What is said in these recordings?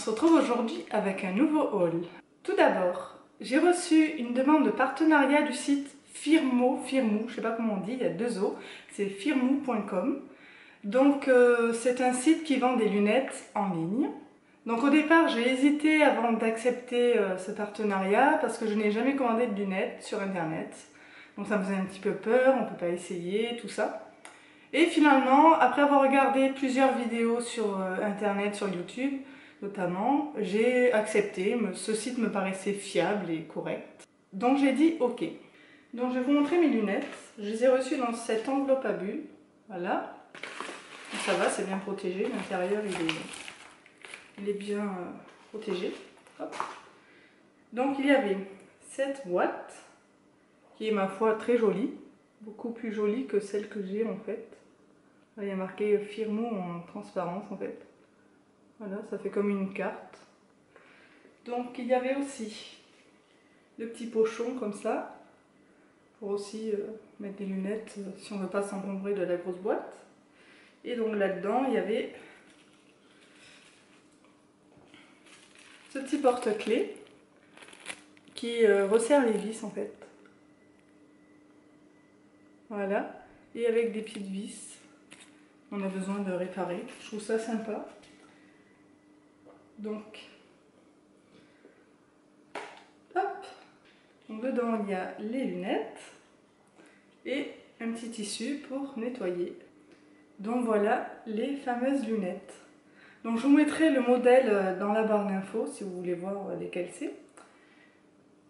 se retrouve aujourd'hui avec un nouveau haul. Tout d'abord, j'ai reçu une demande de partenariat du site Firmoo, je sais pas comment on dit, il y a deux O, c'est firmoo.com. Donc c'est un site qui vend des lunettes en ligne. Donc au départ j'ai hésité avant d'accepter ce partenariat parce que je n'ai jamais commandé de lunettes sur internet. Donc ça me faisait un petit peu peur, on ne peut pas essayer, tout ça. Et finalement, après avoir regardé plusieurs vidéos sur internet, sur YouTube notamment, j'ai accepté, ce site me paraissait fiable et correct. Donc j'ai dit ok. Donc je vais vous montrer mes lunettes, je les ai reçues dans cette enveloppe à bulles, voilà. Donc ça va, c'est bien protégé, l'intérieur il est bien protégé. Hop. Donc il y avait cette boîte, qui est ma foi très jolie, beaucoup plus jolie que celle que j'ai en fait. Là, il y a marqué Firmoo en transparence en fait. Voilà, ça fait comme une carte. Donc il y avait aussi le petit pochon comme ça, pour aussi mettre des lunettes si on ne veut pas s'encombrer de la grosse boîte. Et donc là-dedans, il y avait ce petit porte-clés qui resserre les vis en fait. Voilà, et avec des petites vis, on a besoin de réparer. Je trouve ça sympa. Donc, hop, donc dedans il y a les lunettes et un petit tissu pour nettoyer. Donc voilà les fameuses lunettes. Donc je vous mettrai le modèle dans la barre d'infos si vous voulez voir lesquelles c'est.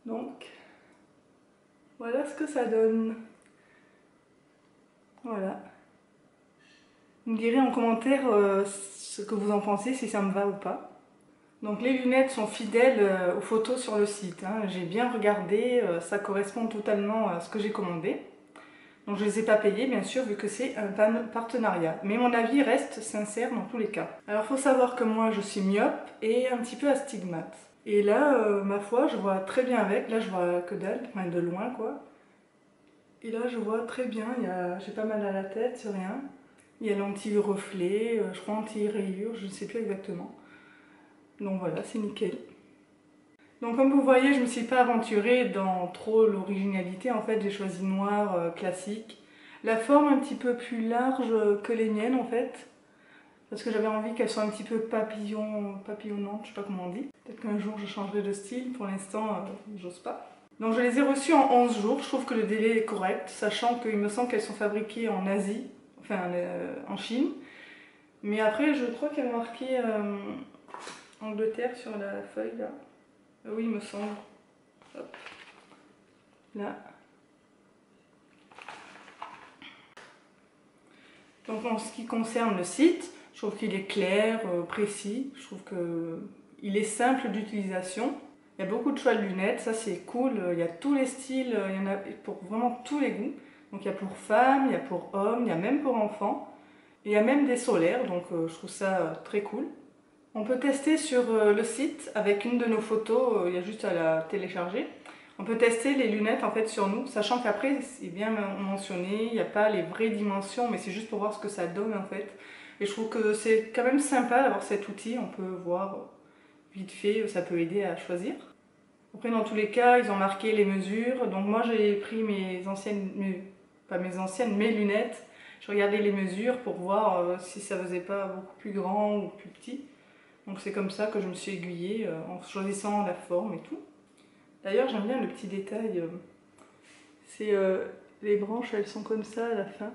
Donc voilà ce que ça donne. Voilà. Vous me direz en commentaire ce que vous en pensez, si ça me va ou pas. Donc les lunettes sont fidèles aux photos sur le site, hein. J'ai bien regardé, ça correspond totalement à ce que j'ai commandé. Donc je ne les ai pas payés bien sûr vu que c'est un partenariat. Mais mon avis reste sincère dans tous les cas. Alors il faut savoir que moi je suis myope et un petit peu astigmate. Et là, ma foi, je vois très bien avec. Là je vois que dalle, enfin de loin quoi. Et là je vois très bien, j'ai pas mal à la tête, c'est rien. Il y a l'anti-reflet, je crois anti-rayure, je ne sais plus exactement. Donc voilà, c'est nickel. Donc comme vous voyez, je ne me suis pas aventurée dans trop l'originalité. En fait, j'ai choisi noir classique. La forme un petit peu plus large que les miennes en fait. Parce que j'avais envie qu'elles soient un petit peu papillonnantes, je sais pas comment on dit. Peut-être qu'un jour je changerai de style, pour l'instant j'ose pas. Donc je les ai reçues en 11 jours, je trouve que le délai est correct, sachant qu'il me semble qu'elles sont fabriquées en Asie, enfin en Chine. Mais après je crois qu'il y a marqué Angleterre sur la feuille là. Oui, il me semble. Hop. Là. Donc en ce qui concerne le site, je trouve qu'il est clair, précis. Je trouve qu'il est simple d'utilisation. Il y a beaucoup de choix de lunettes, ça c'est cool. Il y a tous les styles, il y en a pour vraiment tous les goûts. Donc il y a pour femmes, il y a pour hommes, il y a même pour enfants. Et il y a même des solaires, donc je trouve ça très cool. On peut tester sur le site avec une de nos photos, il y a juste à la télécharger. On peut tester les lunettes en fait sur nous, sachant qu'après c'est bien mentionné, il n'y a pas les vraies dimensions, mais c'est juste pour voir ce que ça donne en fait. Et je trouve que c'est quand même sympa d'avoir cet outil, on peut voir vite fait, ça peut aider à choisir. Après dans tous les cas, ils ont marqué les mesures, donc moi j'ai pris mes anciennes, pas mes anciennes, mes lunettes. Je regardais les mesures pour voir si ça faisait pas beaucoup plus grand ou plus petit. Donc c'est comme ça que je me suis aiguillée en choisissant la forme et tout. D'ailleurs j'aime bien le petit détail, c'est les branches elles sont comme ça à la fin.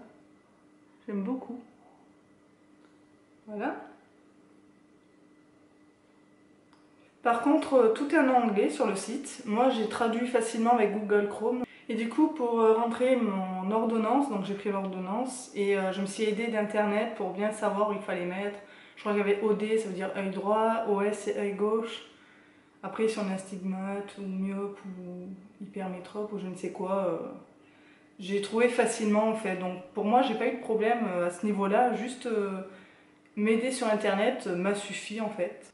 J'aime beaucoup. Voilà. Par contre tout est en anglais sur le site. Moi j'ai traduit facilement avec Google Chrome. Et du coup pour rentrer mon ordonnance, donc j'ai pris l'ordonnance et je me suis aidée d'internet pour bien savoir où il fallait mettre. Je crois qu'il y avait OD, ça veut dire œil droit, OS c'est œil gauche. Après si on est astigmate ou myope ou hypermétrope ou je ne sais quoi, j'ai trouvé facilement en fait. Donc pour moi j'ai pas eu de problème à ce niveau-là, juste m'aider sur internet m'a suffi en fait.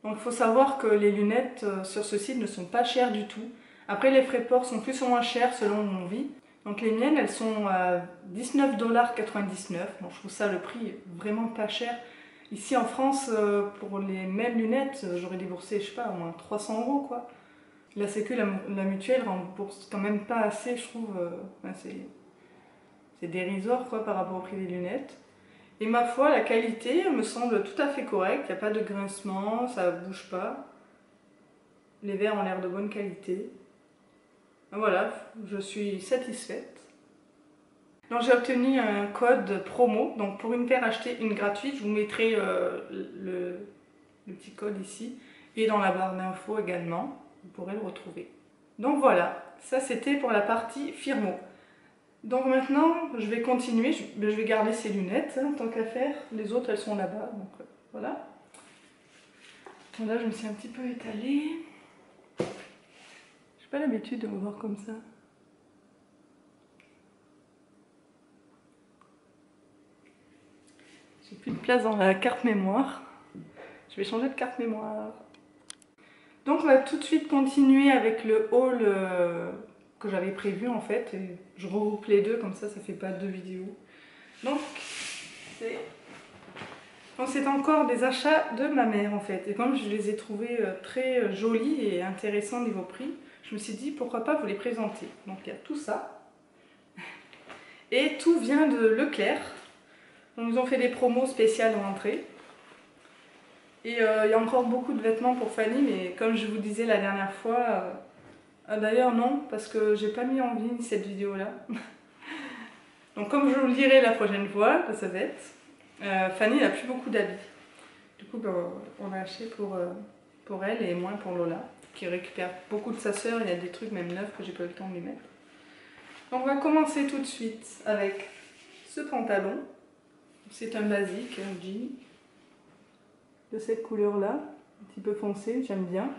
Donc il faut savoir que les lunettes sur ce site ne sont pas chères du tout. Après les frais de port sont plus ou moins chers selon où on vit. Donc les miennes elles sont à 19,99 $. Donc je trouve ça le prix vraiment pas cher. Ici en France, pour les mêmes lunettes, j'aurais déboursé, je sais pas, au moins 300 € quoi. La Sécu, la mutuelle rembourse quand même pas assez, je trouve. Enfin, c'est dérisoire quoi par rapport au prix des lunettes. Et ma foi, la qualité me semble tout à fait correcte. Il n'y a pas de grincement, ça bouge pas. Les verres ont l'air de bonne qualité. Voilà, je suis satisfaite. Donc j'ai obtenu un code promo. Donc pour une paire achetée, une gratuite, je vous mettrai le petit code ici. Et dans la barre d'infos également, vous pourrez le retrouver. Donc voilà, ça c'était pour la partie Firmo. Donc maintenant, je vais continuer, je vais garder ces lunettes, hein, tant qu'à faire. Les autres, elles sont là-bas, donc voilà. Bon, là, je me suis un petit peu étalée. J'ai pas l'habitude de me voir comme ça. J'ai plus de place dans la carte mémoire. Je vais changer de carte mémoire. Donc on va tout de suite continuer avec le haul que j'avais prévu en fait. Et je regroupe les deux, comme ça fait pas deux vidéos. Donc c'est encore des achats de ma mère en fait. Et comme je les ai trouvés très jolis et intéressants niveau prix, je me suis dit pourquoi pas vous les présenter. Donc il y a tout ça. Et tout vient de Leclerc. Donc, ils ont fait des promos spéciales rentrée. Et il y a encore beaucoup de vêtements pour Fanny, mais comme je vous disais la dernière fois, d'ailleurs non, parce que j'ai pas mis en ligne cette vidéo-là. Donc comme je vous le dirai la prochaine fois, de cette vête, Fanny n'a plus beaucoup d'habits. Du coup, ben, on a acheté pour elle et moins pour Lola, qui récupère beaucoup de sa sœur. Il y a des trucs même neufs que j'ai pas eu le temps de lui mettre. Donc on va commencer tout de suite avec ce pantalon. C'est un basique, un jean de cette couleur-là, un petit peu foncé, j'aime bien.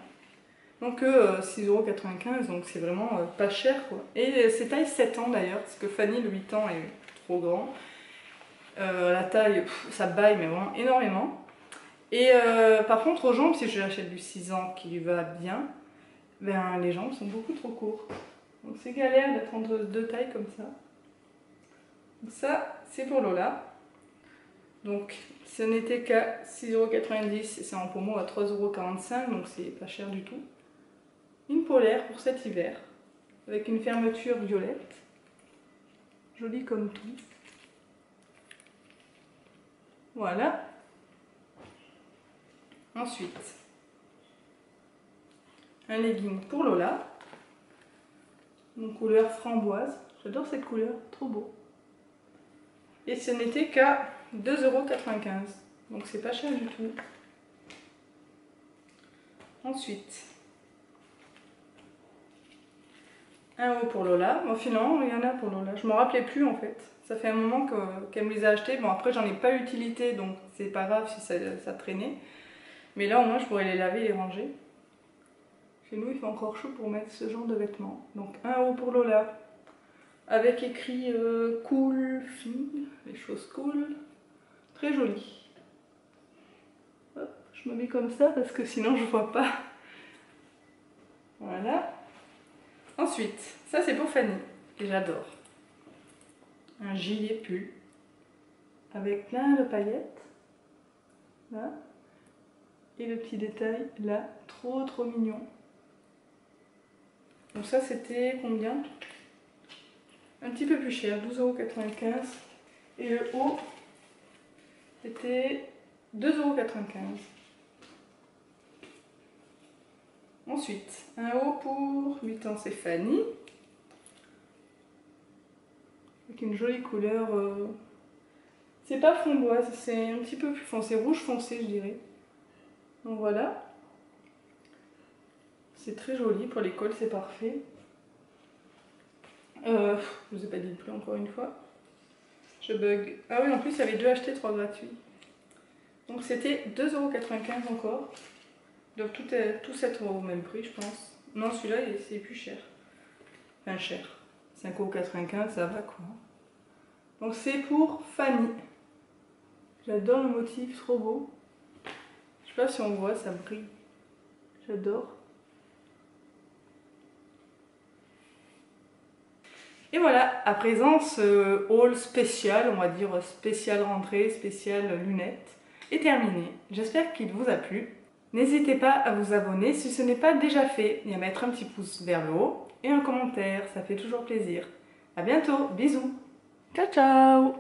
Donc 6,95 €, donc c'est vraiment pas cher quoi. Et c'est taille 7 ans d'ailleurs, parce que Fanny, le 8 ans, est trop grand. La taille, ça baille, mais vraiment énormément. Et par contre, aux jambes, si je l'achète du 6 ans qui va bien, ben, les jambes sont beaucoup trop courtes. Donc c'est galère de prendre deux tailles comme ça. Donc ça, c'est pour Lola. Donc ce n'était qu'à 6,90 € et c'est en promo à 3,45 €, donc c'est pas cher du tout. Une polaire pour cet hiver, avec une fermeture violette, jolie comme tout. Voilà. Ensuite, un legging pour Lola, une couleur framboise. J'adore cette couleur, trop beau. Et ce n'était qu'à 2,95 €, donc c'est pas cher du tout. Ensuite, un haut pour Lola. Bon, finalement, il y en a pour Lola. Je ne me rappelais plus en fait. Ça fait un moment qu'elle me les a achetés. Bon, après, j'en ai pas utilité, donc c'est pas grave si ça traînait. Mais là, au moins, je pourrais les laver et les ranger. Chez nous, il fait encore chaud pour mettre ce genre de vêtements. Donc, un haut pour Lola. Avec écrit cool, fine, les choses cool. Très joli. Hop, je me mets comme ça parce que sinon, je vois pas. Voilà. Ensuite, ça c'est pour Fanny, que j'adore. Un gilet pull avec plein de paillettes. Là. Et le petit détail là, trop mignon. Donc ça c'était combien? Un petit peu plus cher, 12,95 €. Et le haut, c'était 2,95 €. Ensuite, un haut pour 8 ans, c'est Fanny. Avec une jolie couleur. C'est pas framboise, c'est un petit peu plus foncé, rouge foncé, je dirais. Donc voilà. C'est très joli, pour l'école, c'est parfait. Je vous ai pas dit le prix encore une fois. Je bug. Ah oui, en plus, il y avait 2 achetés, 3 gratuits. Donc c'était 2,95 € encore. Donc tout être au même prix, je pense. Non, celui-là, c'est plus cher. Enfin, cher. 5,95 €, ça va quoi. Donc c'est pour Fanny. J'adore le motif, trop beau. Je sais pas si on voit, ça brille. J'adore. Et voilà, à présent ce haul spécial, on va dire spécial rentrée, spécial lunettes. est terminé. J'espère qu'il vous a plu. N'hésitez pas à vous abonner si ce n'est pas déjà fait et à mettre un petit pouce vers le haut et un commentaire, ça fait toujours plaisir. A bientôt, bisous. Ciao ciao.